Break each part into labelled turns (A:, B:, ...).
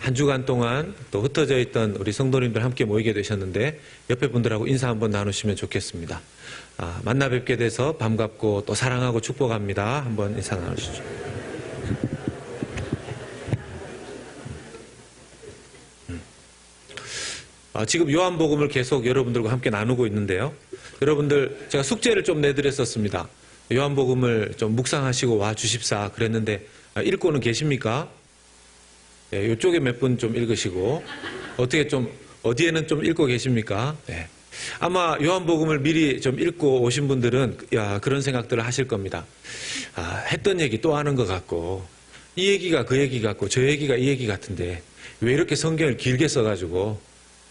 A: 한 주간 동안 또 흩어져 있던 우리 성도님들 함께 모이게 되셨는데 옆에 분들하고 인사 한번 나누시면 좋겠습니다. 만나 뵙게 돼서 반갑고 또 사랑하고 축복합니다. 한번 인사 나누시죠. 지금 요한복음을 계속 여러분들과 함께 나누고 있는데요. 여러분들 제가 숙제를 좀 내드렸었습니다. 요한복음을 좀 묵상하시고 와 주십사 그랬는데 읽고는 계십니까? 예, 이쪽에 몇 분 좀 읽으시고 어디에는 좀 읽고 계십니까? 예. 아마 요한복음을 미리 좀 읽고 오신 분들은 그런 생각들을 하실 겁니다. 했던 얘기 또 하는 것 같고 이 얘기가 그 얘기 같고 저 얘기가 이 얘기 같은데 왜 이렇게 성경을 길게 써가지고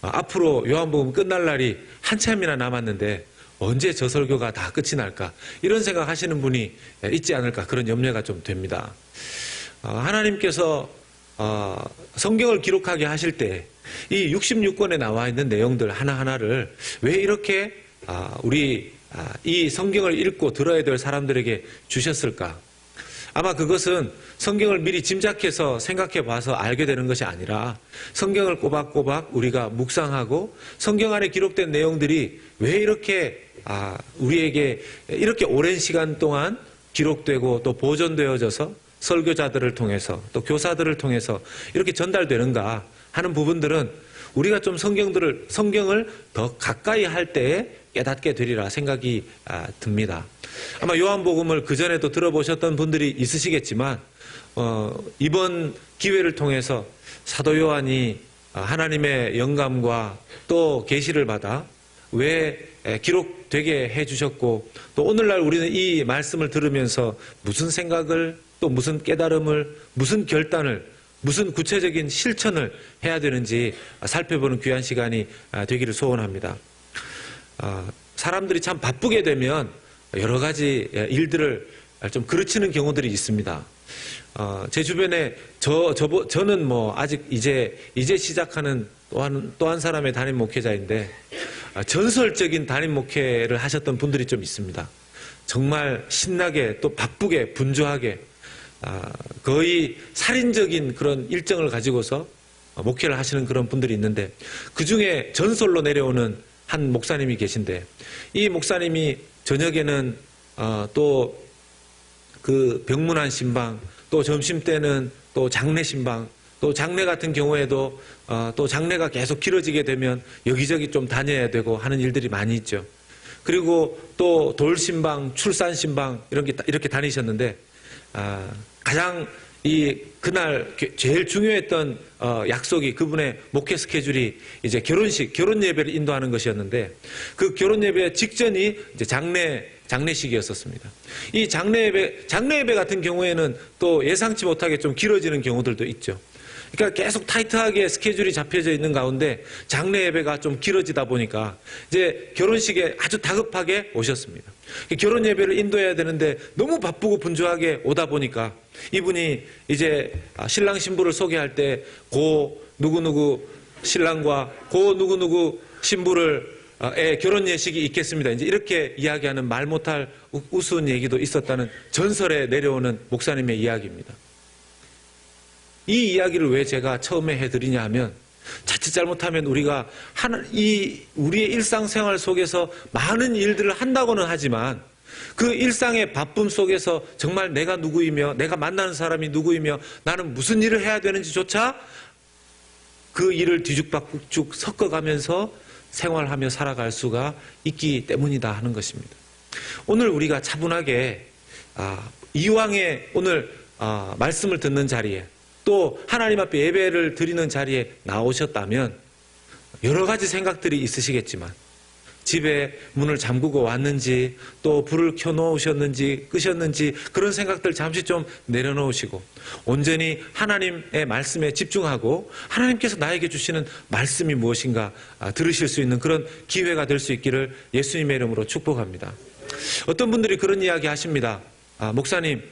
A: 앞으로 요한복음 끝날 날이 한참이나 남았는데 언제 저 설교가 다 끝이 날까 이런 생각하시는 분이 있지 않을까 그런 염려가 좀 됩니다. 하나님께서 성경을 기록하게 하실 때 이 66권에 나와 있는 내용들 하나하나를 왜 이렇게 우리 이 성경을 읽고 들어야 될 사람들에게 주셨을까? 아마 그것은 성경을 미리 짐작해서 생각해 봐서 알게 되는 것이 아니라 성경을 꼬박꼬박 우리가 묵상하고 성경 안에 기록된 내용들이 왜 이렇게 우리에게 이렇게 오랜 시간 동안 기록되고 또 보존되어져서 설교자들을 통해서 또 교사들을 통해서 이렇게 전달되는가 하는 부분들은 우리가 좀 성경을 더 가까이 할 때에 깨닫게 되리라 생각이 듭니다. 아마 요한복음을 그전에도 들어보셨던 분들이 있으시겠지만 이번 기회를 통해서 사도 요한이 하나님의 영감과 또 계시를 받아 왜 기록되게 해주셨고 또 오늘날 우리는 이 말씀을 들으면서 무슨 생각을 또 무슨 깨달음을 무슨 결단을 무슨 구체적인 실천을 해야 되는지 살펴보는 귀한 시간이 되기를 소원합니다. 사람들이 참 바쁘게 되면 여러 가지 일들을 좀 그르치는 경우들이 있습니다. 제 주변에 저는 뭐 아직 이제 시작하는 또 한 사람의 담임 목회자인데 전설적인 담임 목회를 하셨던 분들이 좀 있습니다. 정말 신나게 또 바쁘게 분주하게 거의 살인적인 그런 일정을 가지고서 목회를 하시는 그런 분들이 있는데 그 중에 전설로 내려오는 한 목사님이 계신데 이 목사님이 저녁에는 또 그 병문안 신방 또 점심때는 또 장례 신방 또 장례 같은 경우에도 또 장례가 계속 길어지게 되면 여기저기 좀 다녀야 되고 하는 일들이 많이 있죠. 그리고 또 돌신방, 출산신방 이렇게 다니셨는데 가장 그날 제일 중요했던 약속이 그분의 목회 스케줄이 이제 결혼 예배를 인도하는 것이었는데 그 결혼 예배 직전이 이제 장례식이었었습니다. 이 장례 예배 같은 경우에는 또 예상치 못하게 좀 길어지는 경우들도 있죠. 그러니까 계속 타이트하게 스케줄이 잡혀져 있는 가운데 장례 예배가 좀 길어지다 보니까 이제 결혼식에 아주 다급하게 오셨습니다. 결혼 예배를 인도해야 되는데 너무 바쁘고 분주하게 오다 보니까 이분이 이제 신랑 신부를 소개할 때 고 누구누구 신랑과 고 누구누구 신부를 결혼 예식이 있겠습니다. 이제 이렇게 이야기하는 말 못할 우스운 얘기도 있었다는 전설에 내려오는 목사님의 이야기입니다. 이 이야기를 왜 제가 처음에 해드리냐 하면 자칫 잘못하면 우리가 우리의 일상생활 속에서 많은 일들을 한다고는 하지만 그 일상의 바쁨 속에서 정말 내가 누구이며 내가 만나는 사람이 누구이며 나는 무슨 일을 해야 되는지조차 그 일을 뒤죽박죽 섞어가면서 생활하며 살아갈 수가 있기 때문이다 하는 것입니다. 오늘 우리가 차분하게 이왕에 오늘 말씀을 듣는 자리에 또 하나님 앞에 예배를 드리는 자리에 나오셨다면 여러 가지 생각들이 있으시겠지만 집에 문을 잠그고 왔는지 또 불을 켜놓으셨는지 끄셨는지 그런 생각들 잠시 좀 내려놓으시고 온전히 하나님의 말씀에 집중하고 하나님께서 나에게 주시는 말씀이 무엇인가 들으실 수 있는 그런 기회가 될 수 있기를 예수님의 이름으로 축복합니다. 어떤 분들이 그런 이야기 하십니다. 목사님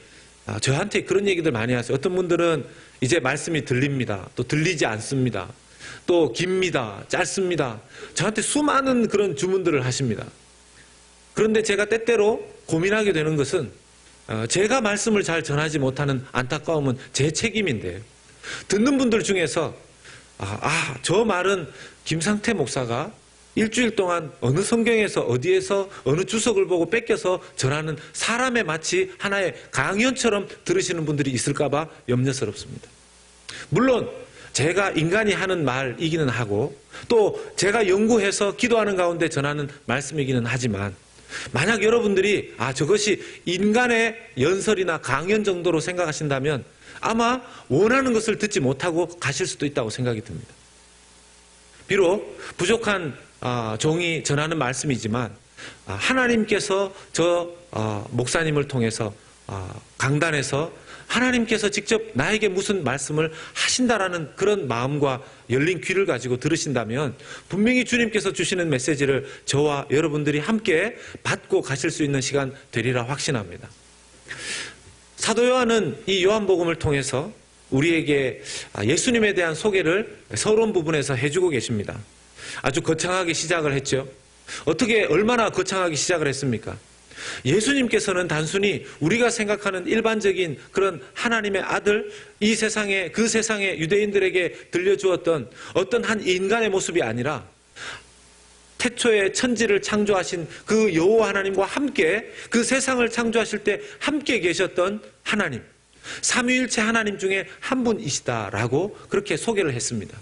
A: 저한테 그런 얘기들 많이 하세요. 어떤 분들은 이제 말씀이 들립니다. 또 들리지 않습니다. 또 깁니다. 짧습니다. 저한테 수많은 그런 주문들을 하십니다. 그런데 제가 때때로 고민하게 되는 것은 제가 말씀을 잘 전하지 못하는 안타까움은 제 책임인데 듣는 분들 중에서 저 말은 김상태 목사가 일주일 동안 어느 성경에서 어디에서 어느 주석을 보고 뺏겨서 전하는 사람의 마치 하나의 강연처럼 들으시는 분들이 있을까봐 염려스럽습니다. 물론 제가 인간이 하는 말이기는 하고 또 제가 연구해서 기도하는 가운데 전하는 말씀이기는 하지만 만약 여러분들이 저것이 인간의 연설이나 강연 정도로 생각하신다면 아마 원하는 것을 듣지 못하고 가실 수도 있다고 생각이 듭니다. 비록 부족한 종이 전하는 말씀이지만 하나님께서 저 목사님을 통해서 강단에서 하나님께서 직접 나에게 무슨 말씀을 하신다라는 그런 마음과 열린 귀를 가지고 들으신다면 분명히 주님께서 주시는 메시지를 저와 여러분들이 함께 받고 가실 수 있는 시간 되리라 확신합니다. 사도 요한은 이 요한복음을 통해서 우리에게 예수님에 대한 소개를 서론 부분에서 해주고 계십니다. 아주 거창하게 시작을 했죠. 얼마나 거창하게 시작을 했습니까? 예수님께서는 단순히 우리가 생각하는 일반적인 그런 하나님의 아들, 그 세상의 유대인들에게 들려주었던 어떤 한 인간의 모습이 아니라 태초에 천지를 창조하신 그 여호와 하나님과 함께 그 세상을 창조하실 때 함께 계셨던 하나님, 삼위일체 하나님 중에 한 분이시다라고 그렇게 소개를 했습니다.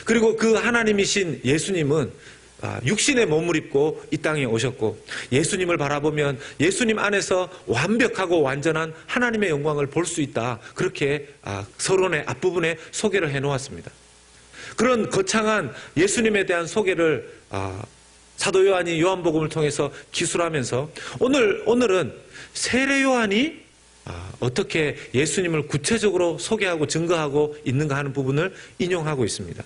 A: 그리고 그 하나님이신 예수님은 육신의 몸을 입고 이 땅에 오셨고 예수님을 바라보면 예수님 안에서 완벽하고 완전한 하나님의 영광을 볼 수 있다. 그렇게 서론의 앞부분에 소개를 해놓았습니다. 그런 거창한 예수님에 대한 소개를 사도 요한이 요한복음을 통해서 기술하면서 오늘은 세례 요한이 어떻게 예수님을 구체적으로 소개하고 증거하고 있는가 하는 부분을 인용하고 있습니다.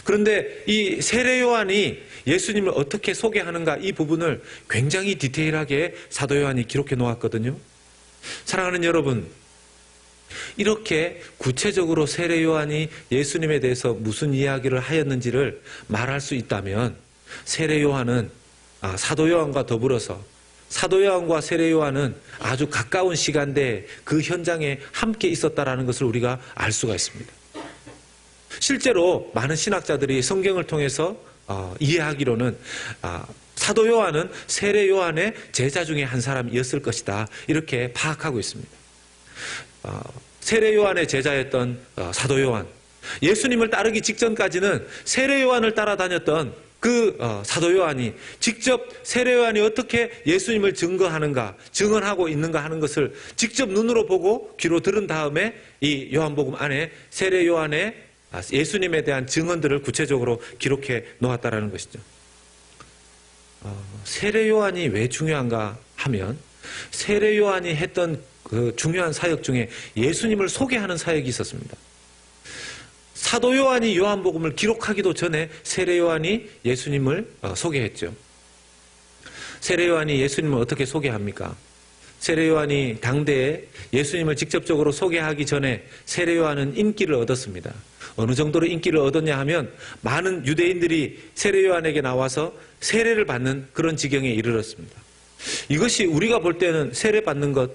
A: 그런데 이 세례 요한이 예수님을 어떻게 소개하는가 이 부분을 굉장히 디테일하게 사도 요한이 기록해 놓았거든요. 사랑하는 여러분, 이렇게 구체적으로 세례 요한이 예수님에 대해서 무슨 이야기를 하였는지를 말할 수 있다면 세례 요한은 사도 요한과 더불어서 사도 요한과 세례 요한은 아주 가까운 시간대에 그 현장에 함께 있었다라는 것을 우리가 알 수가 있습니다. 실제로 많은 신학자들이 성경을 통해서 이해하기로는 사도 요한은 세례 요한의 제자 중에 한 사람이었을 것이다 이렇게 파악하고 있습니다. 세례 요한의 제자였던 사도 요한, 예수님을 따르기 직전까지는 세례 요한을 따라다녔던 그 사도 요한이 직접 세례 요한이 어떻게 예수님을 증언하고 있는가 하는 것을 직접 눈으로 보고 귀로 들은 다음에 이 요한복음 안에 세례 요한의 예수님에 대한 증언들을 구체적으로 기록해 놓았다라는 것이죠. 세례 요한이 왜 중요한가 하면 세례 요한이 했던 그 중요한 사역 중에 예수님을 소개하는 사역이 있었습니다. 사도 요한이 요한복음을 기록하기도 전에 세례 요한이 예수님을 소개했죠. 세례 요한이 예수님을 어떻게 소개합니까? 세례 요한이 당대에 예수님을 직접적으로 소개하기 전에 세례 요한은 인기를 얻었습니다. 어느 정도로 인기를 얻었냐 하면 많은 유대인들이 세례 요한에게 나와서 세례를 받는 그런 지경에 이르렀습니다. 이것이 우리가 볼 때는 세례 받는 것,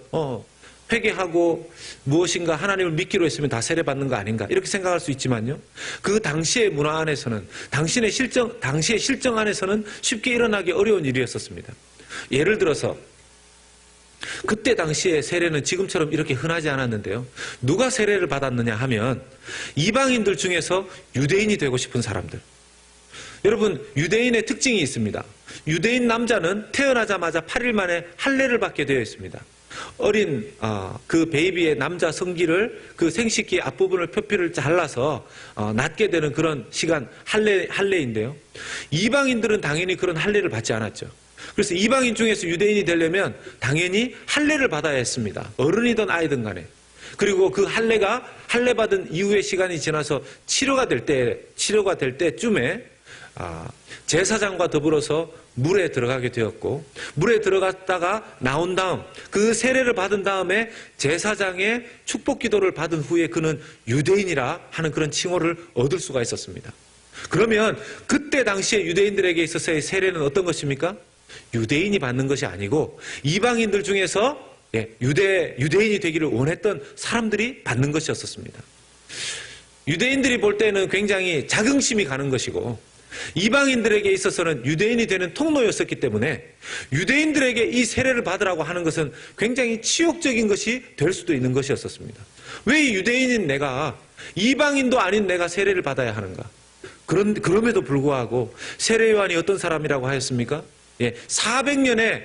A: 회개하고 무엇인가 하나님을 믿기로 했으면 다 세례받는 거 아닌가 이렇게 생각할 수 있지만요. 그 당시의 문화 안에서는 당시의 실정 안에서는 쉽게 일어나기 어려운 일이었었습니다. 예를 들어서 그때 당시에 세례는 지금처럼 이렇게 흔하지 않았는데요. 누가 세례를 받았느냐 하면 이방인들 중에서 유대인이 되고 싶은 사람들. 여러분, 유대인의 특징이 있습니다. 유대인 남자는 태어나자마자 8일 만에 할례를 받게 되어 있습니다. 어린 그 베이비의 남자 성기를 그 생식기 앞부분을 표피를 잘라서 낳게 되는 그런 시간 할례인데요. 이방인들은 당연히 그런 할례를 받지 않았죠. 그래서 이방인 중에서 유대인이 되려면 당연히 할례를 받아야 했습니다. 어른이든 아이든 간에. 그리고 그 할례 받은 이후의 시간이 지나서 치료가 될 때쯤에 제사장과 더불어서 물에 들어가게 되었고, 물에 들어갔다가 나온 다음 그 세례를 받은 다음에 제사장의 축복 기도를 받은 후에 그는 유대인이라 하는 그런 칭호를 얻을 수가 있었습니다. 그러면 그때 당시에 유대인들에게 있어서의 세례는 어떤 것입니까? 유대인이 받는 것이 아니고 이방인들 중에서 유대인이 되기를 원했던 사람들이 받는 것이었습니다. 유대인들이 볼 때는 굉장히 자긍심이 가는 것이고, 이방인들에게 있어서는 유대인이 되는 통로였었기 때문에 유대인들에게 이 세례를 받으라고 하는 것은 굉장히 치욕적인 것이 될 수도 있는 것이었습니다. 왜 유대인인 내가, 이방인도 아닌 내가 세례를 받아야 하는가? 그럼에도 불구하고 세례 요한이 어떤 사람이라고 하였습니까? 400년의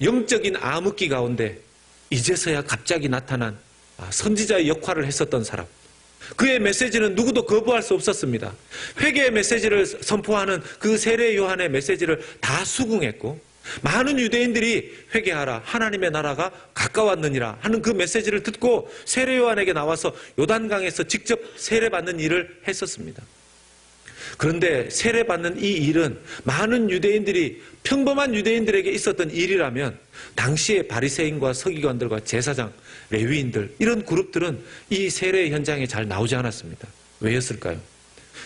A: 영적인 암흑기 가운데 이제서야 갑자기 나타난 선지자의 역할을 했었던 사람. 그의 메시지는 누구도 거부할 수 없었습니다. 회개의 메시지를 선포하는 그 세례 요한의 메시지를 다 수긍했고, 많은 유대인들이 회개하라, 하나님의 나라가 가까웠느니라 하는 그 메시지를 듣고 세례 요한에게 나와서 요단강에서 직접 세례받는 일을 했었습니다. 그런데 세례받는 이 일은 많은 유대인들이, 평범한 유대인들에게 있었던 일이라면 당시의 바리새인과 서기관들과 제사장, 레위인들, 이런 그룹들은 이 세례 현장에 잘 나오지 않았습니다. 왜였을까요?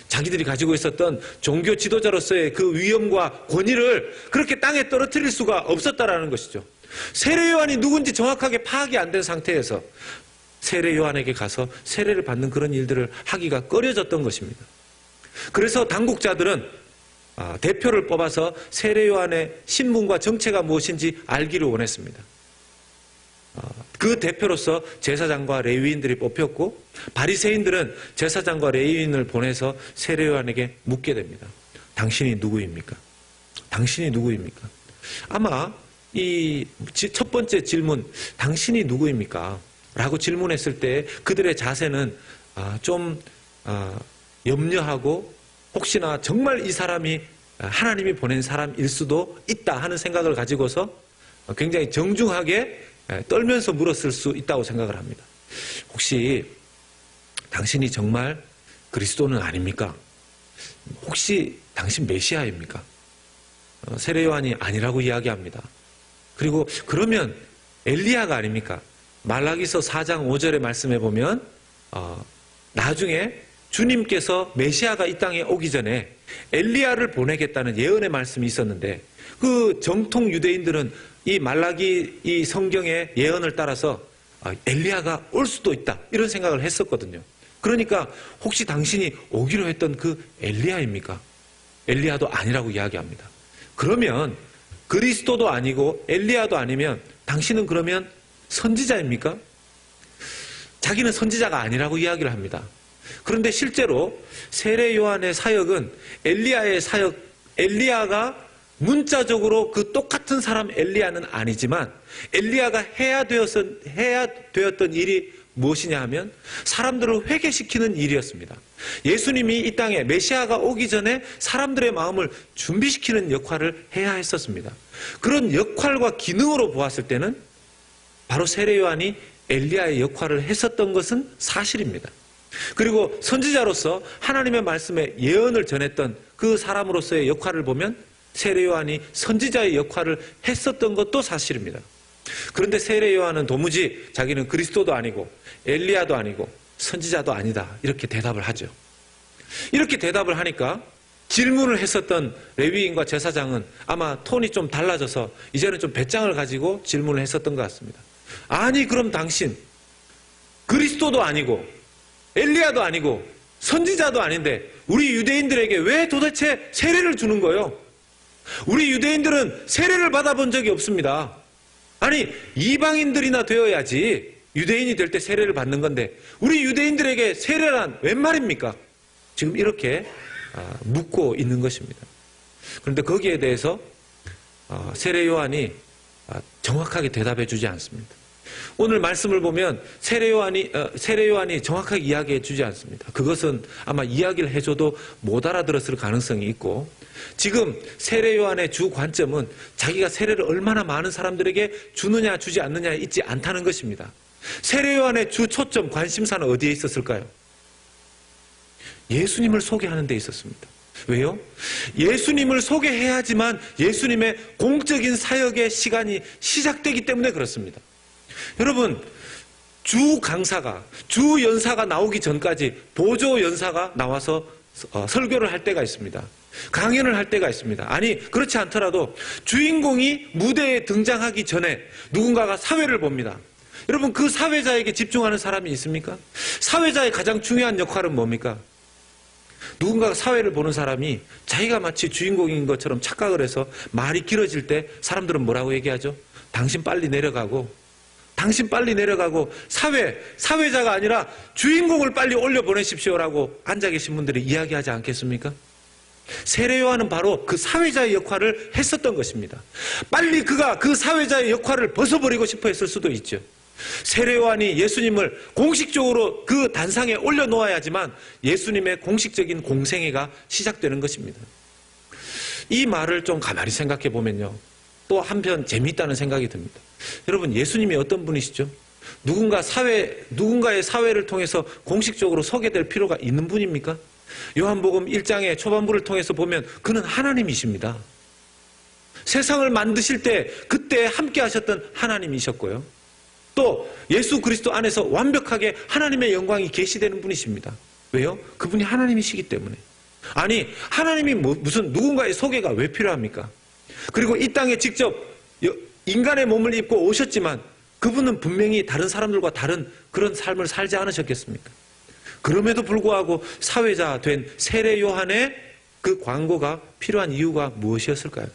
A: 자기들이 가지고 있었던 종교 지도자로서의 그 위엄과 권위를 그렇게 땅에 떨어뜨릴 수가 없었다라는 것이죠. 세례 요한이 누군지 정확하게 파악이 안 된 상태에서 세례 요한에게 가서 세례를 받는 그런 일들을 하기가 꺼려졌던 것입니다. 그래서 당국자들은 대표를 뽑아서 세례 요한의 신분과 정체가 무엇인지 알기를 원했습니다. 그 대표로서 제사장과 레위인들이 뽑혔고, 바리새인들은 제사장과 레위인을 보내서 세례 요한에게 묻게 됩니다. 당신이 누구입니까? 당신이 누구입니까? 아마 이 첫 번째 질문, 당신이 누구입니까? 라고 질문했을 때 그들의 자세는 좀 염려하고, 혹시나 정말 이 사람이 하나님이 보낸 사람일 수도 있다 하는 생각을 가지고서 굉장히 정중하게 떨면서 물었을 수 있다고 생각을 합니다. 혹시 당신이 정말 그리스도는 아닙니까? 혹시 당신 메시아입니까? 세례 요한이 아니라고 이야기합니다. 그리고 그러면 엘리야가 아닙니까? 말라기서 4장 5절의 말씀에 보면 나중에 주님께서 메시아가 이 땅에 오기 전에 엘리야를 보내겠다는 예언의 말씀이 있었는데, 그 정통 유대인들은 이 말라기 이 성경의 예언을 따라서 엘리야가 올 수도 있다 이런 생각을 했었거든요. 그러니까 혹시 당신이 오기로 했던 그 엘리야입니까? 엘리야도 아니라고 이야기합니다. 그러면 그리스도도 아니고 엘리야도 아니면 당신은 그러면 선지자입니까? 자기는 선지자가 아니라고 이야기를 합니다. 그런데 실제로 세례 요한의 사역은 엘리야의 사역, 엘리야가 문자적으로 그 똑같은 사람 엘리야는 아니지만 엘리야가 해야 되었던 일이 무엇이냐 하면 사람들을 회개시키는 일이었습니다. 예수님이 이 땅에 메시아가 오기 전에 사람들의 마음을 준비시키는 역할을 해야 했었습니다. 그런 역할과 기능으로 보았을 때는 바로 세례 요한이 엘리야의 역할을 했었던 것은 사실입니다. 그리고 선지자로서 하나님의 말씀에 예언을 전했던 그 사람으로서의 역할을 보면 세례 요한이 선지자의 역할을 했었던 것도 사실입니다. 그런데 세례 요한은 도무지 자기는 그리스도도 아니고 엘리야도 아니고 선지자도 아니다 이렇게 대답을 하죠. 이렇게 대답을 하니까 질문을 했었던 레위인과 제사장은 아마 톤이 좀 달라져서 이제는 좀 배짱을 가지고 질문을 했었던 것 같습니다. 아니 그럼 당신 그리스도도 아니고 엘리야도 아니고 선지자도 아닌데 우리 유대인들에게 왜 도대체 세례를 주는 거예요? 우리 유대인들은 세례를 받아본 적이 없습니다. 아니 이방인들이나 되어야지 유대인이 될 때 세례를 받는 건데 우리 유대인들에게 세례란 웬 말입니까? 지금 이렇게 묻고 있는 것입니다. 그런데 거기에 대해서 세례 요한이 정확하게 대답해 주지 않습니다. 오늘 말씀을 보면 세례 요한이 정확하게 이야기해 주지 않습니다. 그것은 아마 이야기를 해줘도 못 알아들었을 가능성이 있고, 지금 세례 요한의 주 관점은 자기가 세례를 얼마나 많은 사람들에게 주느냐 주지 않느냐에 있지 않다는 것입니다. 세례 요한의 주 초점 관심사는 어디에 있었을까요? 예수님을 소개하는 데 있었습니다. 왜요? 예수님을 소개해야지만 예수님의 공적인 사역의 시간이 시작되기 때문에 그렇습니다. 여러분, 주 강사가, 주 연사가 나오기 전까지 보조 연사가 나와서 설교를 할 때가 있습니다. 강연을 할 때가 있습니다. 아니, 그렇지 않더라도 주인공이 무대에 등장하기 전에 누군가가 사회를 봅니다. 여러분, 그 사회자에게 집중하는 사람이 있습니까? 사회자의 가장 중요한 역할은 뭡니까? 누군가가 사회를 보는 사람이 자기가 마치 주인공인 것처럼 착각을 해서 말이 길어질 때 사람들은 뭐라고 얘기하죠? 당신 빨리 내려가고, 당신 빨리 내려가고, 사회자가 아니라 주인공을 빨리 올려보내십시오라고 앉아 계신 분들이 이야기하지 않겠습니까? 세례 요한은 바로 그 사회자의 역할을 했었던 것입니다. 빨리 그가 그 사회자의 역할을 벗어버리고 싶어 했을 수도 있죠. 세례 요한이 예수님을 공식적으로 그 단상에 올려놓아야지만 예수님의 공식적인 공생애가 시작되는 것입니다. 이 말을 좀 가만히 생각해 보면요, 또 한편 재미있다는 생각이 듭니다. 여러분, 예수님이 어떤 분이시죠? 누군가의 사회를 통해서 공식적으로 소개될 필요가 있는 분입니까? 요한복음 1장의 초반부를 통해서 보면 그는 하나님이십니다. 세상을 만드실 때 그때 함께 하셨던 하나님이셨고요, 또 예수 그리스도 안에서 완벽하게 하나님의 영광이 계시되는 분이십니다. 왜요? 그분이 하나님이시기 때문에. 아니, 하나님이 무슨 누군가의 소개가 왜 필요합니까? 그리고 이 땅에 직접 인간의 몸을 입고 오셨지만 그분은 분명히 다른 사람들과 다른 그런 삶을 살지 않으셨겠습니까? 그럼에도 불구하고 사회자 된 세례 요한의 그 광고가 필요한 이유가 무엇이었을까요?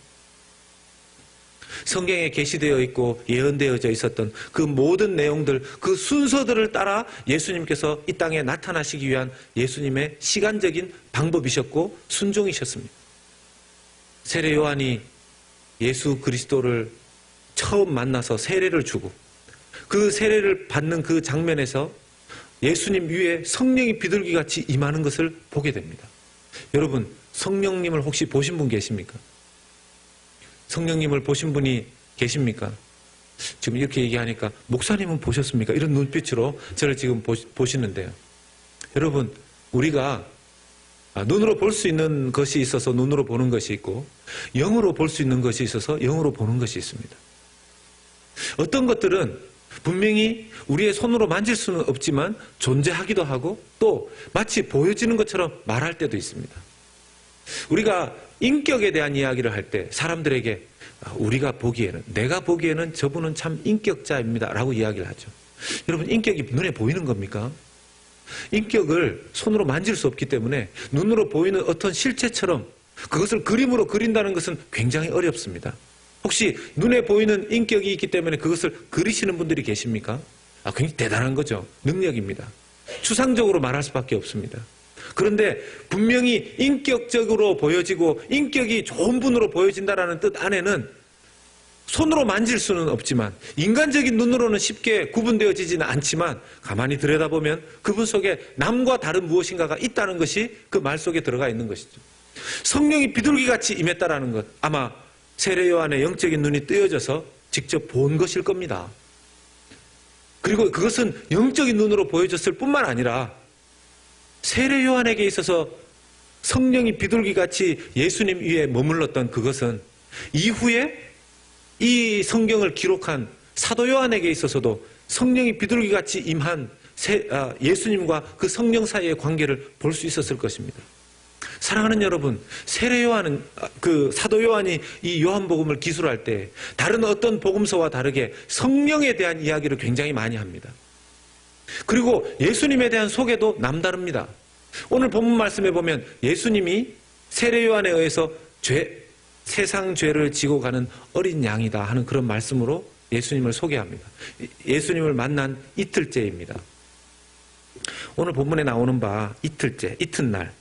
A: 성경에 게시되어 있고 예언되어져 있었던 그 모든 내용들, 그 순서들을 따라 예수님께서 이 땅에 나타나시기 위한 예수님의 시간적인 방법이셨고 순종이셨습니다. 세례 요한이 예수 그리스도를 처음 만나서 세례를 주고 그 세례를 받는 그 장면에서 예수님 위에 성령이 비둘기같이 임하는 것을 보게 됩니다. 여러분, 성령님을 혹시 보신 분 계십니까? 성령님을 보신 분이 계십니까? 지금 이렇게 얘기하니까 목사님은 보셨습니까? 이런 눈빛으로 저를 지금 보시는데요. 여러분, 우리가 눈으로 볼 수 있는 것이 있어서 눈으로 보는 것이 있고 영으로 볼 수 있는 것이 있어서 영으로 보는 것이 있습니다. 어떤 것들은 분명히 우리의 손으로 만질 수는 없지만 존재하기도 하고 또 마치 보여지는 것처럼 말할 때도 있습니다. 우리가 인격에 대한 이야기를 할 때 사람들에게 내가 보기에는 저분은 참 인격자입니다 라고 이야기를 하죠. 여러분, 인격이 눈에 보이는 겁니까? 인격을 손으로 만질 수 없기 때문에 눈으로 보이는 어떤 실체처럼 그것을 그림으로 그린다는 것은 굉장히 어렵습니다. 혹시 눈에 보이는 인격이 있기 때문에 그것을 그리시는 분들이 계십니까? 굉장히 대단한 거죠. 능력입니다. 추상적으로 말할 수밖에 없습니다. 그런데 분명히 인격적으로 보여지고 인격이 좋은 분으로 보여진다는 뜻 안에는 손으로 만질 수는 없지만 인간적인 눈으로는 쉽게 구분되어지지는 않지만 가만히 들여다보면 그분 속에 남과 다른 무엇인가가 있다는 것이 그 말 속에 들어가 있는 것이죠. 성령이 비둘기같이 임했다라는 것, 아마 세례 요한의 영적인 눈이 뜨여져서 직접 본 것일 겁니다. 그리고 그것은 영적인 눈으로 보여졌을 뿐만 아니라 세례 요한에게 있어서 성령이 비둘기같이 예수님 위에 머물렀던 그것은 이후에 이 성경을 기록한 사도 요한에게 있어서도 성령이 비둘기같이 임한 예수님과 그 성령 사이의 관계를 볼 수 있었을 것입니다. 사랑하는 여러분, 세례 요한은 그 사도 요한이 이 요한복음을 기술할 때 다른 어떤 복음서와 다르게 성령에 대한 이야기를 굉장히 많이 합니다. 그리고 예수님에 대한 소개도 남다릅니다. 오늘 본문 말씀에 보면 예수님이 세례 요한에 의해서 세상 죄를 지고 가는 어린 양이다 하는 그런 말씀으로 예수님을 소개합니다. 예수님을 만난 이틀째입니다. 오늘 본문에 나오는 바 이틀째, 이튿날,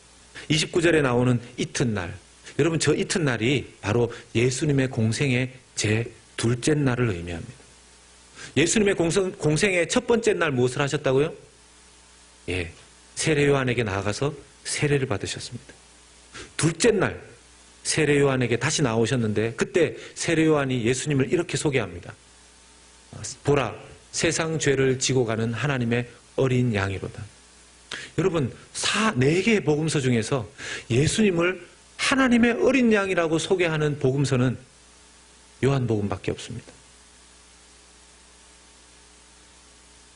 A: 29절에 나오는 이튿날, 여러분, 저 이튿날이 바로 예수님의 공생의 제 둘째 날을 의미합니다. 예수님의 공생의 첫 번째 날 무엇을 하셨다고요? 세례 요한에게 나아가서 세례를 받으셨습니다. 둘째 날 세례 요한에게 다시 나오셨는데 그때 세례 요한이 예수님을 이렇게 소개합니다. 보라, 세상 죄를 지고 가는 하나님의 어린 양이로다. 여러분, 4개의 복음서 중에서 예수님을 하나님의 어린 양이라고 소개하는 복음서는 요한복음밖에 없습니다.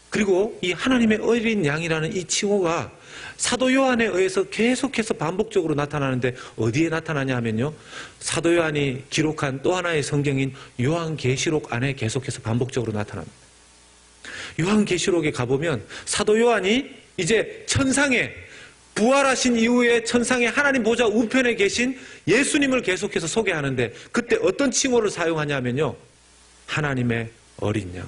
A: 그리고 이 하나님의 어린 양이라는 이 칭호가 사도 요한에 의해서 계속해서 반복적으로 나타나는데 어디에 나타나냐 하면요, 사도 요한이 기록한 또 하나의 성경인 요한계시록 안에 계속해서 반복적으로 나타납니다. 요한계시록에 가보면 사도 요한이 이제 천상에 부활하신 이후에 천상에 하나님 보좌 우편에 계신 예수님을 계속해서 소개하는데 그때 어떤 칭호를 사용하냐면요. 하나님의 어린 양.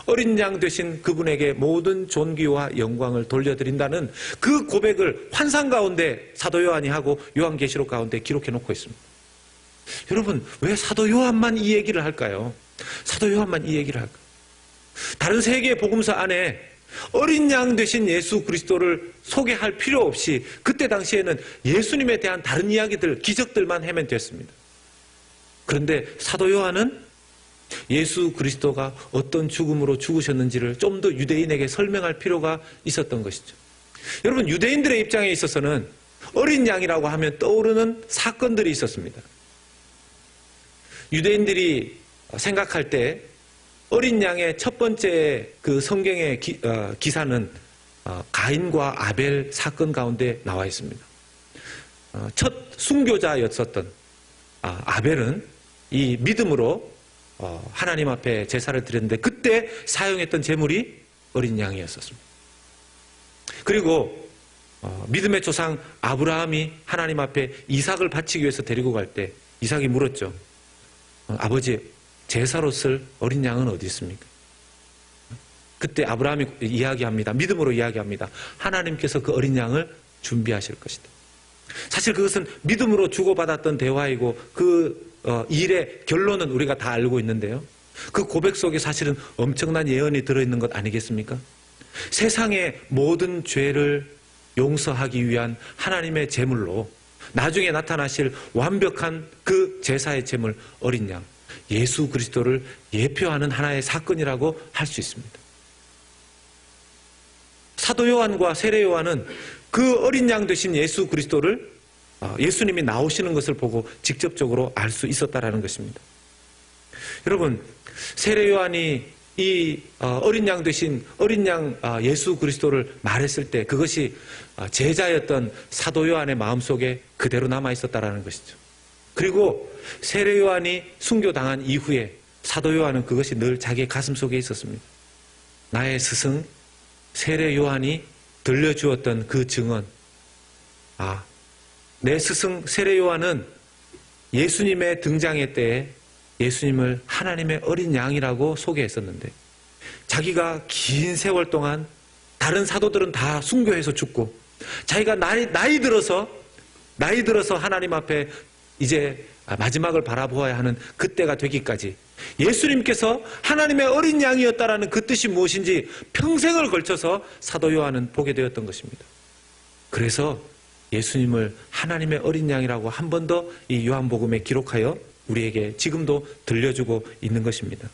A: 어린 양 되신 그분에게 모든 존귀와 영광을 돌려드린다는 그 고백을 환상 가운데 사도 요한이 하고 요한계시록 가운데 기록해 놓고 있습니다. 여러분, 왜 사도 요한만 이 얘기를 할까요? 사도 요한만 이 얘기를 할까요? 다른 세 개의 복음서 안에 어린 양 되신 예수 그리스도를 소개할 필요 없이 그때 당시에는 예수님에 대한 다른 이야기들, 기적들만 하면 됐습니다. 그런데 사도 요한은 예수 그리스도가 어떤 죽음으로 죽으셨는지를 좀 더 유대인에게 설명할 필요가 있었던 것이죠. 여러분, 유대인들의 입장에 있어서는 어린 양이라고 하면 떠오르는 사건들이 있었습니다. 유대인들이 생각할 때 어린 양의 첫 번째 그 성경의 기사는 가인과 아벨 사건 가운데 나와 있습니다. 첫 순교자였었던 아벨은 이 믿음으로 하나님 앞에 제사를 드렸는데 그때 사용했던 제물이 어린 양이었었습니다. 그리고 믿음의 조상 아브라함이 하나님 앞에 이삭을 바치기 위해서 데리고 갈 때 이삭이 물었죠. 아버지, 제사로 쓸 어린 양은 어디 있습니까? 그때 아브라함이 이야기합니다. 믿음으로 이야기합니다. 하나님께서 그 어린 양을 준비하실 것이다. 사실 그것은 믿음으로 주고받았던 대화이고 그 일의 결론은 우리가 다 알고 있는데요. 그 고백 속에 사실은 엄청난 예언이 들어있는 것 아니겠습니까? 세상의 모든 죄를 용서하기 위한 하나님의 제물로 나중에 나타나실 완벽한 그 제사의 제물 어린 양 예수 그리스도를 예표하는 하나의 사건이라고 할 수 있습니다. 사도 요한과 세례 요한은 그 어린 양 되신 예수 그리스도를 예수님이 나오시는 것을 보고 직접적으로 알 수 있었다라는 것입니다. 여러분, 세례 요한이 이 어린 양 되신 어린 양 예수 그리스도를 말했을 때 그것이 제자였던 사도 요한의 마음속에 그대로 남아 있었다라는 것이죠. 그리고 세례 요한이 순교당한 이후에 사도 요한은 그것이 늘 자기의 가슴 속에 있었습니다. 나의 스승 세례 요한이 들려주었던 그 증언, 내 스승 세례 요한은 예수님의 등장의 때에 예수님을 하나님의 어린 양이라고 소개했었는데 자기가 긴 세월 동안 다른 사도들은 다 순교해서 죽고 자기가 나이 들어서 하나님 앞에 이제 마지막을 바라보아야 하는 그때가 되기까지 예수님께서 하나님의 어린 양이었다라는 그 뜻이 무엇인지 평생을 걸쳐서 사도 요한은 보게 되었던 것입니다. 그래서 예수님을 하나님의 어린 양이라고 한 번 더 이 요한복음에 기록하여 우리에게 지금도 들려주고 있는 것입니다.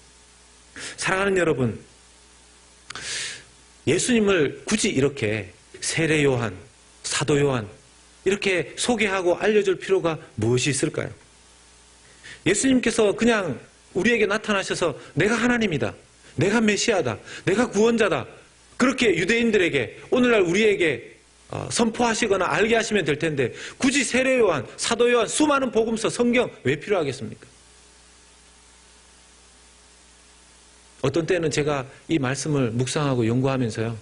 A: 사랑하는 여러분, 예수님을 굳이 이렇게 세례 요한, 사도 요한 이렇게 소개하고 알려줄 필요가 무엇이 있을까요? 예수님께서 그냥 우리에게 나타나셔서 내가 하나님이다, 내가 메시아다, 내가 구원자다 그렇게 유대인들에게 오늘날 우리에게 선포하시거나 알게 하시면 될 텐데 굳이 세례 요한, 사도 요한, 수많은 복음서, 성경 왜 필요하겠습니까? 어떤 때는 제가 이 말씀을 묵상하고 연구하면서요,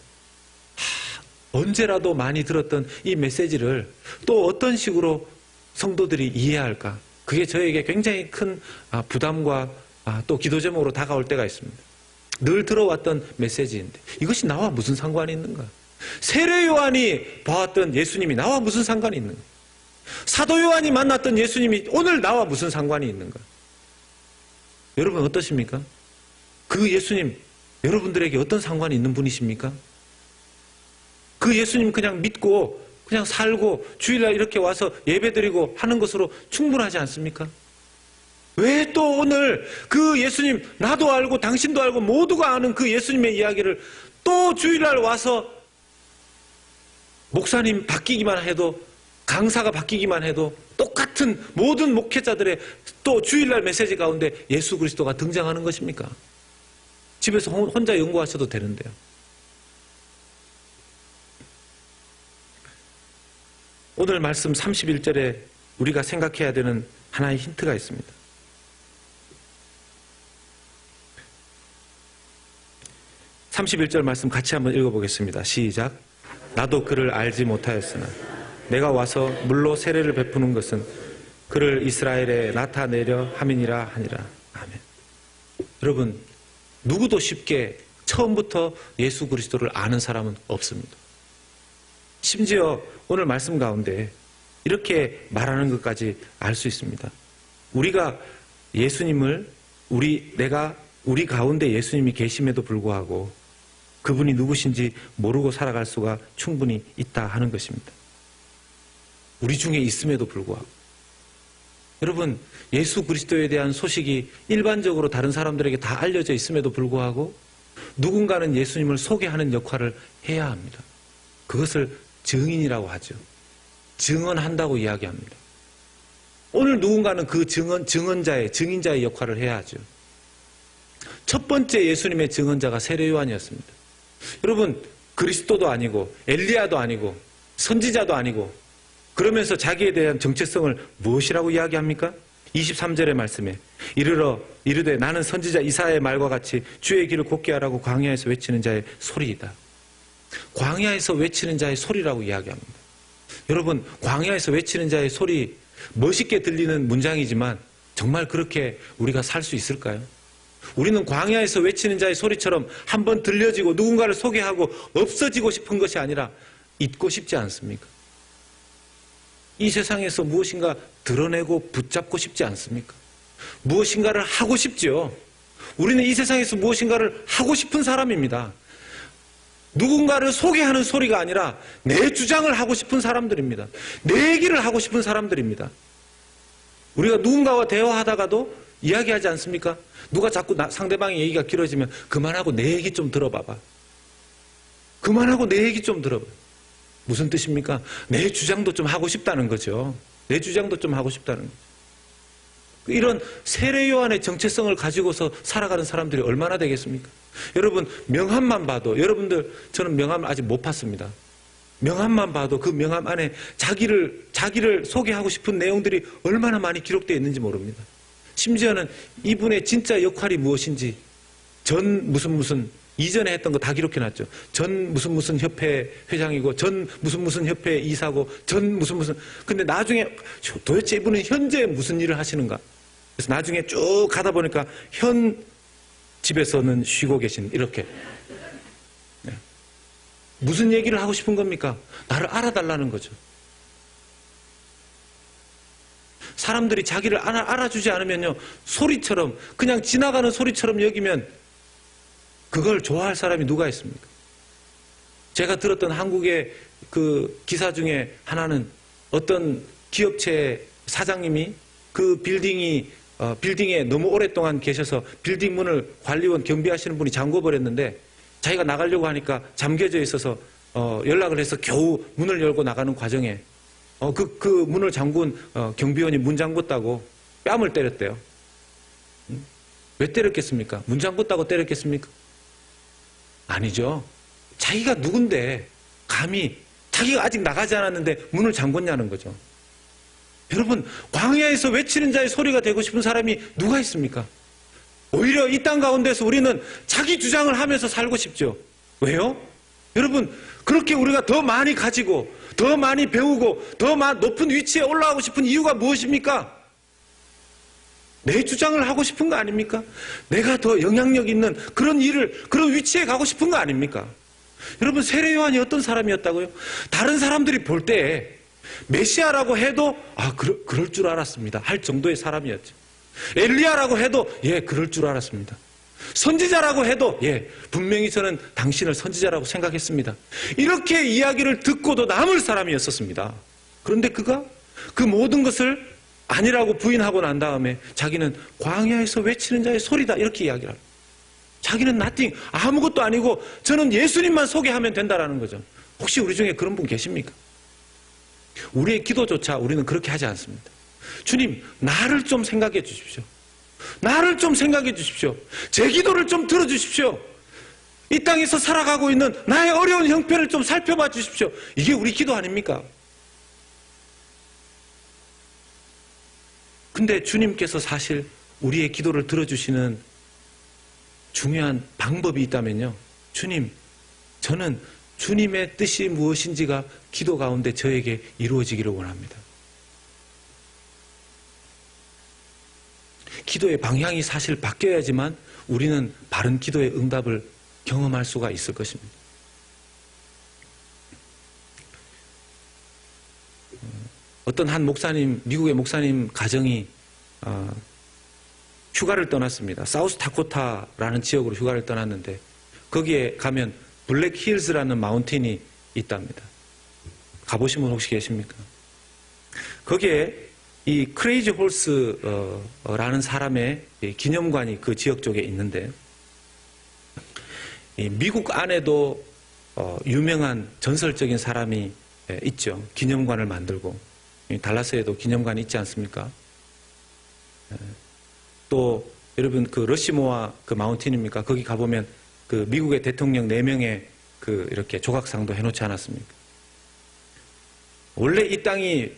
A: 언제라도 많이 들었던 이 메시지를 또 어떤 식으로 성도들이 이해할까? 그게 저에게 굉장히 큰 부담과 또 기도 제목으로 다가올 때가 있습니다. 늘 들어왔던 메시지인데 이것이 나와 무슨 상관이 있는가? 세례 요한이 봐왔던 예수님이 나와 무슨 상관이 있는가? 사도 요한이 만났던 예수님이 오늘 나와 무슨 상관이 있는가? 여러분 어떠십니까? 그 예수님 여러분들에게 어떤 상관이 있는 분이십니까? 그 예수님 그냥 믿고 그냥 살고 주일날 이렇게 와서 예배드리고 하는 것으로 충분하지 않습니까? 왜 또 오늘 그 예수님 나도 알고 당신도 알고 모두가 아는 그 예수님의 이야기를 또 주일날 와서 목사님 바뀌기만 해도 강사가 바뀌기만 해도 똑같은 모든 목회자들의 또 주일날 메시지 가운데 예수 그리스도가 등장하는 것입니까? 집에서 혼자 연구하셔도 되는데요. 오늘 말씀 31절에 우리가 생각해야 되는 하나의 힌트가 있습니다. 31절 말씀 같이 한번 읽어보겠습니다. 시작. 나도 그를 알지 못하였으나 내가 와서 물로 세례를 베푸는 것은 그를 이스라엘에 나타내려 함이니라 하니라. 아멘. 여러분, 누구도 쉽게 처음부터 예수 그리스도를 아는 사람은 없습니다. 심지어 오늘 말씀 가운데 이렇게 말하는 것까지 알 수 있습니다. 우리가 예수님을 우리 가운데 예수님이 계심에도 불구하고 그분이 누구신지 모르고 살아갈 수가 충분히 있다 하는 것입니다. 우리 중에 있음에도 불구하고. 여러분, 예수 그리스도에 대한 소식이 일반적으로 다른 사람들에게 다 알려져 있음에도 불구하고 누군가는 예수님을 소개하는 역할을 해야 합니다. 그것을 증인이라고 하죠. 증언한다고 이야기합니다. 오늘 누군가는 그 증인자의 역할을 해야 하죠. 첫 번째 예수님의 증언자가 세례 요한이었습니다. 여러분, 그리스도도 아니고 엘리야도 아니고 선지자도 아니고 그러면서 자기에 대한 정체성을 무엇이라고 이야기합니까? 23절의 말씀에 이르되 나는 선지자 이사야의 말과 같이 주의 길을 곧게 하라고 광야에서 외치는 자의 소리이다. 광야에서 외치는 자의 소리라고 이야기합니다. 여러분, 광야에서 외치는 자의 소리, 멋있게 들리는 문장이지만 정말 그렇게 우리가 살 수 있을까요? 우리는 광야에서 외치는 자의 소리처럼 한번 들려지고 누군가를 소개하고 없어지고 싶은 것이 아니라 잊고 싶지 않습니까? 이 세상에서 무엇인가 드러내고 붙잡고 싶지 않습니까? 무엇인가를 하고 싶지요. 우리는 이 세상에서 무엇인가를 하고 싶은 사람입니다. 누군가를 소개하는 소리가 아니라 내 주장을 하고 싶은 사람들입니다. 내 얘기를 하고 싶은 사람들입니다. 우리가 누군가와 대화하다가도 이야기하지 않습니까? 누가 자꾸 상대방의 얘기가 길어지면 그만하고 내 얘기 좀 들어봐봐. 그만하고 내 얘기 좀 들어봐. 무슨 뜻입니까? 내 주장도 좀 하고 싶다는 거죠. 내 주장도 좀 하고 싶다는 거죠. 이런 세례 요한의 정체성을 가지고서 살아가는 사람들이 얼마나 되겠습니까? 여러분, 명함만 봐도, 여러분들, 저는 명함을 아직 못 봤습니다. 명함만 봐도 그 명함 안에 자기를 소개하고 싶은 내용들이 얼마나 많이 기록되어 있는지 모릅니다. 심지어는 이분의 진짜 역할이 무엇인지, 전 무슨 이전에 했던 거 다 기록해놨죠. 전 무슨 협회 회장이고, 전 무슨 협회 이사고, 전 무슨. 근데 나중에 도대체 이분은 현재 무슨 일을 하시는가? 그래서 나중에 쭉 가다 보니까 현 집에서는 쉬고 계신, 이렇게. 네. 무슨 얘기를 하고 싶은 겁니까? 나를 알아달라는 거죠. 사람들이 자기를 알아주지 않으면요, 소리처럼, 그냥 지나가는 소리처럼 여기면 그걸 좋아할 사람이 누가 있습니까? 제가 들었던 한국의 그 기사 중에 하나는 어떤 기업체 사장님이 그 빌딩에 너무 오랫동안 계셔서 빌딩 문을 관리원 경비하시는 분이 잠궈버렸는데 자기가 나가려고 하니까 잠겨져 있어서 연락을 해서 겨우 문을 열고 나가는 과정에 그 문을 잠근 경비원이 문 잠궜다고 뺨을 때렸대요. 왜 때렸겠습니까? 문 잠궜다고 때렸겠습니까? 아니죠. 자기가 누군데 감히 자기가 아직 나가지 않았는데 문을 잠궜냐는 거죠. 여러분, 광야에서 외치는 자의 소리가 되고 싶은 사람이 누가 있습니까? 오히려 이 땅 가운데서 우리는 자기 주장을 하면서 살고 싶죠. 왜요? 여러분, 그렇게 우리가 더 많이 가지고 더 많이 배우고 더 높은 위치에 올라가고 싶은 이유가 무엇입니까? 내 주장을 하고 싶은 거 아닙니까? 내가 더 영향력 있는 그런 그런 위치에 가고 싶은 거 아닙니까? 여러분, 세례 요한이 어떤 사람이었다고요? 다른 사람들이 볼 때 메시아라고 해도 그럴 줄 알았습니다 할 정도의 사람이었죠. 엘리야라고 해도 그럴 줄 알았습니다. 선지자라고 해도 분명히 저는 당신을 선지자라고 생각했습니다. 이렇게 이야기를 듣고도 남을 사람이었었습니다. 그런데 그가 그 모든 것을 아니라고 부인하고 난 다음에 자기는 광야에서 외치는 자의 소리다 이렇게 이야기를 합니다. 자기는 nothing, 아무것도 아니고 저는 예수님만 소개하면 된다라는 거죠. 혹시 우리 중에 그런 분 계십니까? 우리의 기도조차 우리는 그렇게 하지 않습니다. 주님, 나를 좀 생각해 주십시오. 나를 좀 생각해 주십시오. 제 기도를 좀 들어주십시오. 이 땅에서 살아가고 있는 나의 어려운 형편을 좀 살펴봐 주십시오. 이게 우리 기도 아닙니까? 근데 주님께서 사실 우리의 기도를 들어주시는 중요한 방법이 있다면요, 주님, 저는 주님의 뜻이 무엇인지가 기도 가운데 저에게 이루어지기를 원합니다. 기도의 방향이 사실 바뀌어야지만 우리는 바른 기도의 응답을 경험할 수가 있을 것입니다. 어떤 한 목사님, 미국의 목사님 가정이 휴가를 떠났습니다. 사우스다코타라는 지역으로 휴가를 떠났는데 거기에 가면 블랙힐즈라는 마운틴이 있답니다. 가보신 분 혹시 계십니까? 거기에 이 크레이지 홀스라는 사람의 기념관이 그 지역 쪽에 있는데 미국 안에도 유명한 전설적인 사람이 있죠. 기념관을 만들고 달라스에도 기념관이 있지 않습니까? 또 여러분 그 러시모아 그 마운틴입니까? 거기 가보면 그 미국의 대통령 4명의 그 이렇게 조각상도 해놓지 않았습니까? 원래 이 땅이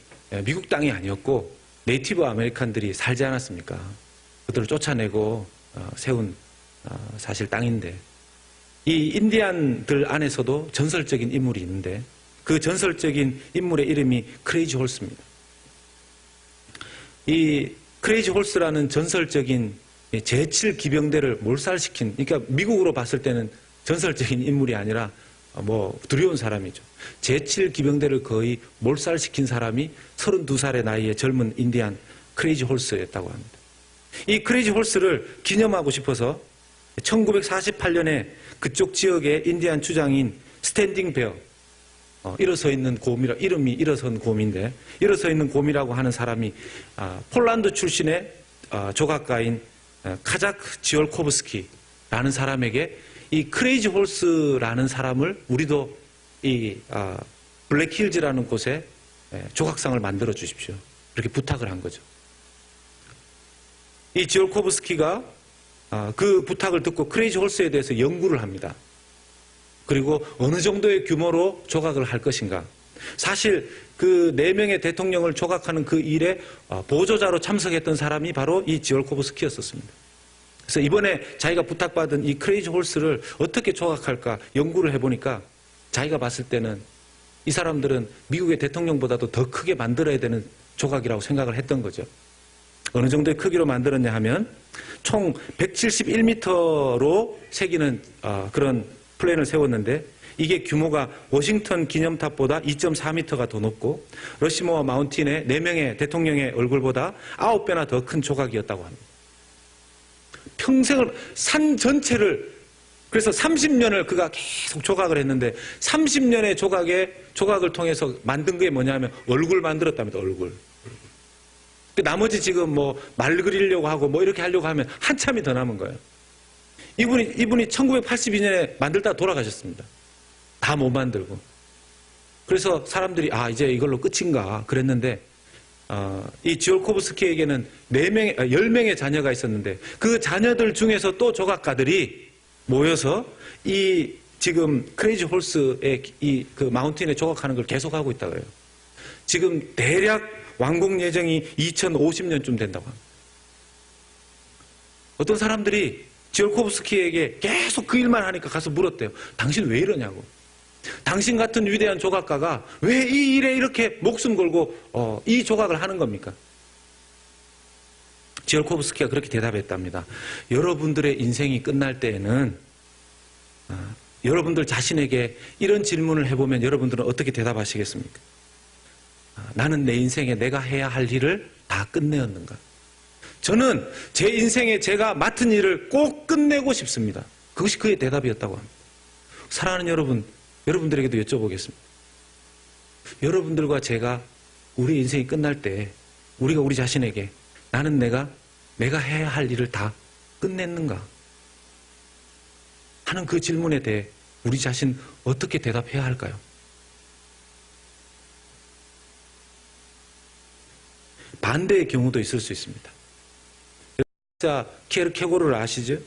A: 미국 땅이 아니었고 네이티브 아메리칸들이 살지 않았습니까? 그들을 쫓아내고 세운 사실 땅인데 이 인디안들 안에서도 전설적인 인물이 있는데 그 전설적인 인물의 이름이 크레이지 홀스입니다. 이 크레이지 홀스라는 전설적인 제7기병대를 몰살시킨, 그러니까 미국으로 봤을 때는 전설적인 인물이 아니라 뭐 두려운 사람이죠. 제7기병대를 거의 몰살시킨 사람이 32살의 나이에 젊은 인디안 크레이지 홀스였다고 합니다. 이 크레이지 홀스를 기념하고 싶어서 1948년에 그쪽 지역의 인디안 주장인 스탠딩 베어, 일어서 있는 곰이라, 이름이 일어선 곰인데 일어서 있는 곰이라고 하는 사람이 폴란드 출신의 조각가인 카자크 지올코브스키라는 사람에게 이 크레이지 홀스라는 사람을 우리도 이 블랙힐즈라는 곳에 조각상을 만들어 주십시오. 이렇게 부탁을 한 거죠. 이 지올코브스키가 그 부탁을 듣고 크레이지 홀스에 대해서 연구를 합니다. 그리고 어느 정도의 규모로 조각을 할 것인가. 사실 그 4명의 대통령을 조각하는 그 일에 보조자로 참석했던 사람이 바로 이 지올코브스키였었습니다. 그래서 이번에 자기가 부탁받은 이 크레이지 홀스를 어떻게 조각할까 연구를 해보니까 자기가 봤을 때는 이 사람들은 미국의 대통령보다도 더 크게 만들어야 되는 조각이라고 생각을 했던 거죠. 어느 정도의 크기로 만들었냐 하면 총 171m로 새기는 그런 플랜을 세웠는데 이게 규모가 워싱턴 기념탑보다 2.4m가 더 높고 러시모아 마운틴의 4명의 대통령의 얼굴보다 9배나 더 큰 조각이었다고 합니다. 평생을 산 전체를 그래서 30년을 그가 계속 조각을 했는데 30년의 조각을 통해서 만든 게 뭐냐면 얼굴 만들었답니다. 얼굴. 나머지 지금 뭐 말 그리려고 하고 뭐 이렇게 하려고 하면 한참이 더 남은 거예요. 이분이 1982년에 만들다가 돌아가셨습니다. 다 못 만들고. 그래서 사람들이 이제 이걸로 끝인가 그랬는데 이 지올코브스키에게는 10명의 자녀가 있었는데 그 자녀들 중에서 또 조각가들이 모여서 이 지금 크레이지 홀스의 그 마운틴에 조각하는 걸 계속하고 있다고 해요. 지금 대략 완공 예정이 2050년쯤 된다고 합니다. 어떤 사람들이 지올코브스키에게 계속 그 일만 하니까 가서 물었대요. 당신 왜 이러냐고. 당신 같은 위대한 조각가가 왜 이 일에 이렇게 목숨 걸고 이 조각을 하는 겁니까? 지올코브스키가 그렇게 대답했답니다. 여러분들의 인생이 끝날 때에는 여러분들 자신에게 이런 질문을 해보면 여러분들은 어떻게 대답하시겠습니까? 나는 내 인생에 내가 해야 할 일을 다 끝내었는가? 저는 제 인생에 제가 맡은 일을 꼭 끝내고 싶습니다. 그것이 그의 대답이었다고 합니다. 사랑하는 여러분, 여러분들에게도 여쭤보겠습니다. 여러분들과 제가 우리 인생이 끝날 때 우리가 우리 자신에게 나는 내가 해야 할 일을 다 끝냈는가 하는 그 질문에 대해 우리 자신 어떻게 대답해야 할까요? 반대의 경우도 있을 수 있습니다. 키에르케고르를 아시죠?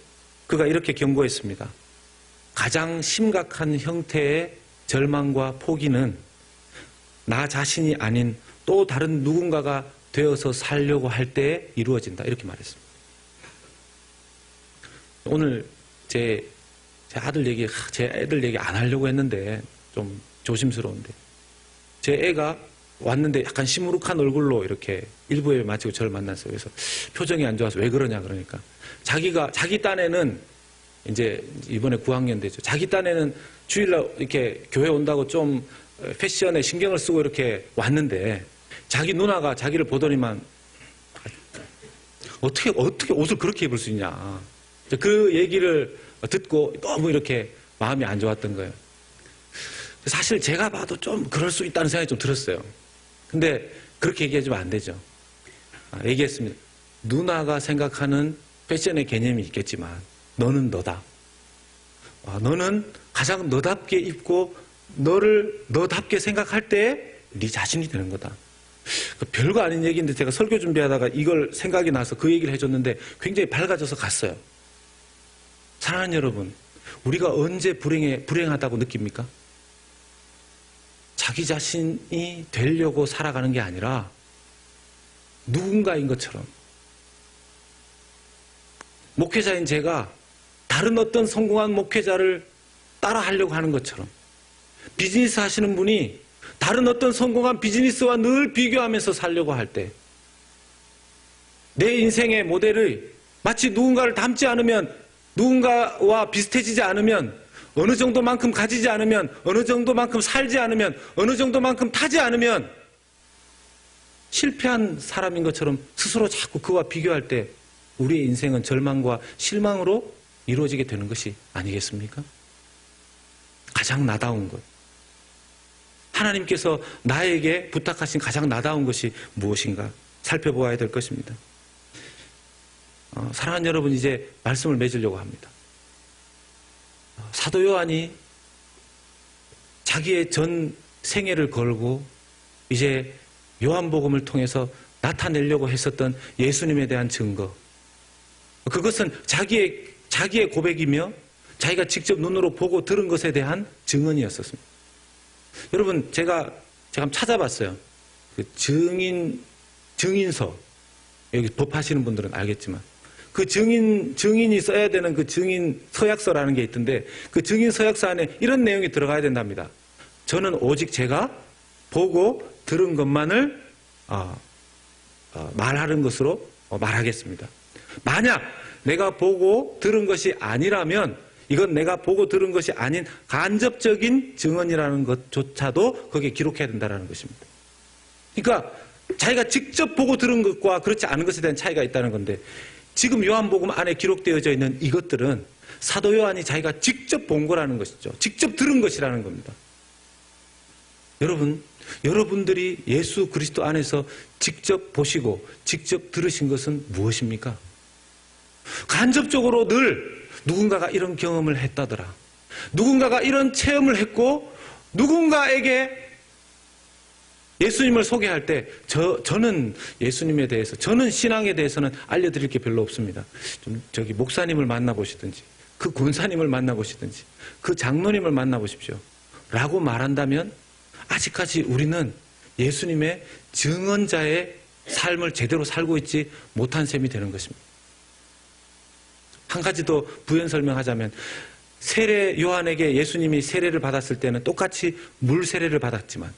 A: 그가 이렇게 경고했습니다. 가장 심각한 형태의 절망과 포기는 나 자신이 아닌 또 다른 누군가가 되어서 살려고 할 때 이루어진다. 이렇게 말했습니다. 오늘 제 제 애들 얘기 안 하려고 했는데 좀 조심스러운데 제 애가 왔는데 약간 시무룩한 얼굴로 이렇게 일부 예배 마치고 저를 만났어요. 그래서 표정이 안 좋아서 왜 그러냐 그러니까 자기 딴에는 이제 이번에 9학년 되죠. 자기 딴에는 주일날 이렇게 교회 온다고 좀 패션에 신경을 쓰고 이렇게 왔는데 자기 누나가 자기를 보더니만 어떻게 옷을 그렇게 입을 수 있냐. 그 얘기를 듣고 너무 이렇게 마음이 안 좋았던 거예요. 사실 제가 봐도 좀 그럴 수 있다는 생각이 좀 들었어요. 근데 그렇게 얘기해주면 안 되죠. 얘기했습니다. 누나가 생각하는 패션의 개념이 있겠지만 너는 너다. 너는 가장 너답게 입고 너를 너답게 생각할 때 네 자신이 되는 거다. 별거 아닌 얘기인데 제가 설교 준비하다가 이걸 생각이 나서 그 얘기를 해줬는데 굉장히 밝아져서 갔어요. 사랑하는 여러분, 우리가 언제 불행하다고 느낍니까? 자기 자신이 되려고 살아가는 게 아니라 누군가인 것처럼. 목회자인 제가 다른 어떤 성공한 목회자를 따라하려고 하는 것처럼 비즈니스 하시는 분이 다른 어떤 성공한 비즈니스와 늘 비교하면서 살려고 할 때 내 인생의 모델의 마치 누군가를 닮지 않으면 누군가와 비슷해지지 않으면 어느 정도만큼 가지지 않으면 어느 정도만큼 살지 않으면 어느 정도만큼 타지 않으면 실패한 사람인 것처럼 스스로 자꾸 그와 비교할 때 우리의 인생은 절망과 실망으로 이루어지게 되는 것이 아니겠습니까? 가장 나다운 것. 하나님께서 나에게 부탁하신 가장 나다운 것이 무엇인가 살펴보아야 될 것입니다. 사랑하는 여러분, 이제 말씀을 맺으려고 합니다. 사도 요한이 자기의 전 생애를 걸고 이제 요한복음을 통해서 나타내려고 했었던 예수님에 대한 증거, 그것은 자기의 고백이며 자기가 직접 눈으로 보고 들은 것에 대한 증언이었었습니다. 여러분, 제가 한번 찾아봤어요. 그 증인서, 여기 법하시는 분들은 알겠지만 그 증인이 써야 되는 그 증인 서약서라는 게 있던데 그 증인 서약서 안에 이런 내용이 들어가야 된답니다. 저는 오직 제가 보고 들은 것만을 말하는 것으로 말하겠습니다. 만약 내가 보고 들은 것이 아니라면 이건 내가 보고 들은 것이 아닌 간접적인 증언이라는 것조차도 거기에 기록해야 된다는 것입니다. 그러니까 자기가 직접 보고 들은 것과 그렇지 않은 것에 대한 차이가 있다는 건데 지금 요한복음 안에 기록되어져 있는 이것들은 사도 요한이 자기가 직접 본 거라는 것이죠. 직접 들은 것이라는 겁니다. 여러분들이 예수 그리스도 안에서 직접 보시고 직접 들으신 것은 무엇입니까? 간접적으로 늘 누군가가 이런 경험을 했다더라. 누군가가 이런 체험을 했고 누군가에게 예수님을 소개할 때 저는 예수님에 대해서, 저는 신앙에 대해서는 알려드릴 게 별로 없습니다. 좀 저기 목사님을 만나보시든지 그 권사님을 만나보시든지 그 장로님을 만나보십시오 라고 말한다면 아직까지 우리는 예수님의 증언자의 삶을 제대로 살고 있지 못한 셈이 되는 것입니다. 한 가지 더 부연 설명하자면 세례 요한에게 예수님이 세례를 받았을 때는 똑같이 물 세례를 받았지만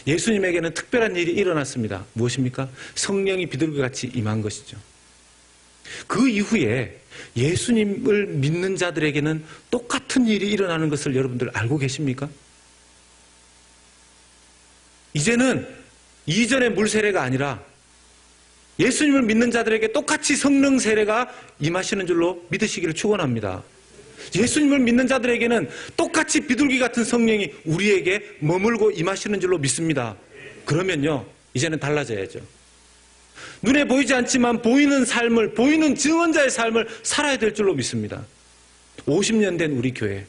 A: 예수님에게는 특별한 일이 일어났습니다. 무엇입니까? 성령이 비둘기같이 임한 것이죠. 그 이후에 예수님을 믿는 자들에게는 똑같은 일이 일어나는 것을 여러분들 알고 계십니까? 이제는 이전의 물 세례가 아니라 예수님을 믿는 자들에게 똑같이 성령 세례가 임하시는 줄로 믿으시기를 축원합니다. 예수님을 믿는 자들에게는 똑같이 비둘기 같은 성령이 우리에게 머물고 임하시는 줄로 믿습니다. 그러면요, 이제는 달라져야죠. 눈에 보이지 않지만 보이는 삶을, 보이는 증언자의 삶을 살아야 될 줄로 믿습니다. 50년 된 우리 교회의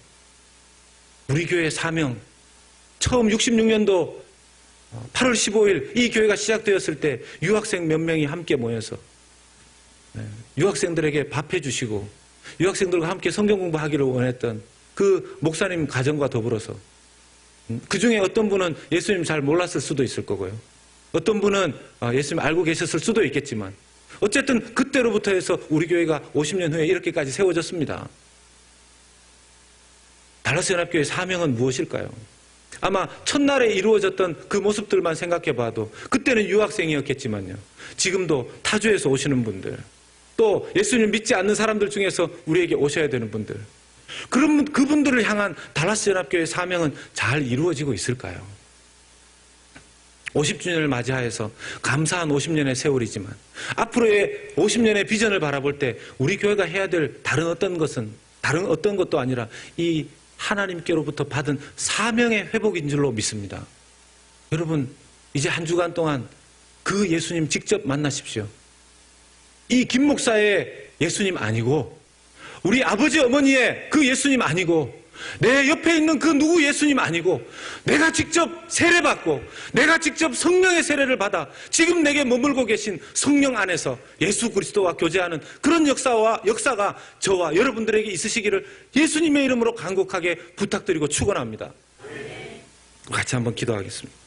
A: 사명, 처음 66년도 8월 15일 이 교회가 시작되었을 때 유학생 몇 명이 함께 모여서 유학생들에게 밥해 주시고 유학생들과 함께 성경 공부하기를 원했던 그 목사님 가정과 더불어서 그 중에 어떤 분은 예수님 잘 몰랐을 수도 있을 거고요. 어떤 분은 예수님 알고 계셨을 수도 있겠지만 어쨌든 그때로부터 해서 우리 교회가 50년 후에 이렇게까지 세워졌습니다. 달라스 연합교회의 사명은 무엇일까요? 아마 첫날에 이루어졌던 그 모습들만 생각해 봐도 그때는 유학생이었겠지만요. 지금도 타주에서 오시는 분들, 또 예수님 믿지 않는 사람들 중에서 우리에게 오셔야 되는 분들, 그런 그분들을 향한 달라스 연합교회의 사명은 잘 이루어지고 있을까요? 50주년을 맞이하여서 감사한 50년의 세월이지만 앞으로의 50년의 비전을 바라볼 때 우리 교회가 해야 될 다른 어떤 것도 아니라 이 하나님께로부터 받은 사명의 회복인 줄로 믿습니다. 여러분, 이제 한 주간 동안 그 예수님 직접 만나십시오. 이 김 목사의 예수님 아니고, 우리 아버지 어머니의 그 예수님 아니고, 내 옆에 있는 그 누구 예수님 아니고, 내가 직접 세례받고 내가 직접 성령의 세례를 받아 지금 내게 머물고 계신 성령 안에서 예수 그리스도와 교제하는 그런 역사가 저와 여러분들에게 있으시기를 예수님의 이름으로 간곡하게 부탁드리고 축원합니다. 같이 한번 기도하겠습니다.